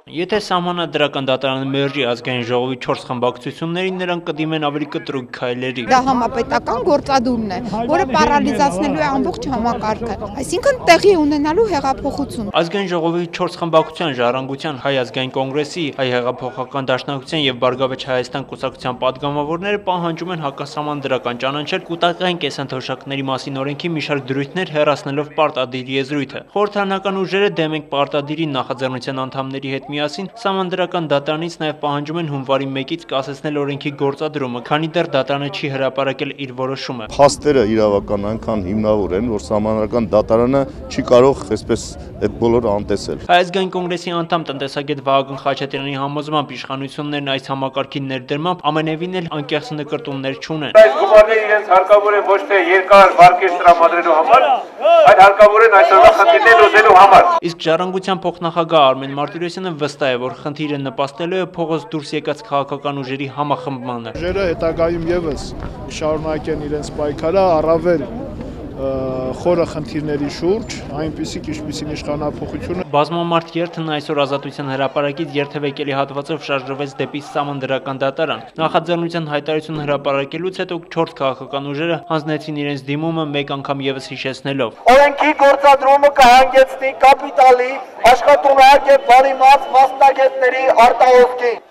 Եթե սահմանադրական դատարանը մերժի ազգային ժողովի 4 խմբակցություններին, նրանք կդիմեն ավելի կտրուկ քայլերի։ Դա համապետական գործադուլն է, որը պարալիզացնելու է ամբողջ համակարգը, այսինքն տեղի ունենալու հեղափոխություն։ Ազգային ժողովի 4 խմբակցության ժառանգության, Հայ ազգային կոնգրեսի, Հայ հեղափոխական դաշնակցության եւ Բարգավաճ Հայաստան կուսակցության պատգամավորները պահանջում են հակասահմանադրական ճանաչել կուտակային կեսանթոշակների մասին օրենքի մի շարք դրույթներ հեռացնելով պարտադիր եզրույթը։ Խորհրդարանական ուժերը դեմ են պարտադիրի նախաձեռնության անդամների հետ միասին սահմանադրական դատարանից նաև պահանջում են հունվարի 1-ից կասեցնել օրենքի գործադրումը, քանի դեռ դատարանը չի հրապարակել իր որոշումը։ Փաստերը իրավական այնքան հիմնավոր են, որ սահմանադրական դատարանը չի կարող այսպես այդ բոլորը անտեսել։ Հայ ազգային կոնգրեսի անդամ տնտեսագետ Վահագն Խաչատրյանի համոզմամբ իշխանություններն այս համակարգի ներդրմամբ ամենևին էլ անկեղծ նկրտումներ չունեն։ Այս գումարները իրենց հարկավոր են ոչ թե երկար վարկեր տրամադրելու համար, այլ հարկավոր են այսօրվա խնդիրները լուծելու համար։ Իսկ ժառանգության փոխնախագահ Արմեն Մարտիրոսյանը վստահ է, որ խնդիրը նպաստելու է փողոց դուրս եկած քաղաքական ուժերի համախմբմանը։ Ուժերը հետագայում եւս շարունակեն իրենց պայքարը առավել խորը խնդիրների շուրջ, այնպիսիք ինչպիսին իշխանափոխությունը։ Բազմամարդ երթն այսօր Ազատության հրապարակից երթևեկելի հատվածով շարժվեց դեպի սահմանադրական դատարան։ Նախաձեռնության հայտարարություն հրապարակելուց հետո 4 քաղաքական ուժերը հանձնեցին իրենց դիմումը մեկ անգամ եւս հիշեցնելով. Օրենքի գործադրումը կհանգեցնի կապիտալի, աշխատունակ եւ բարիմաց մասնագետների արտահոսքին։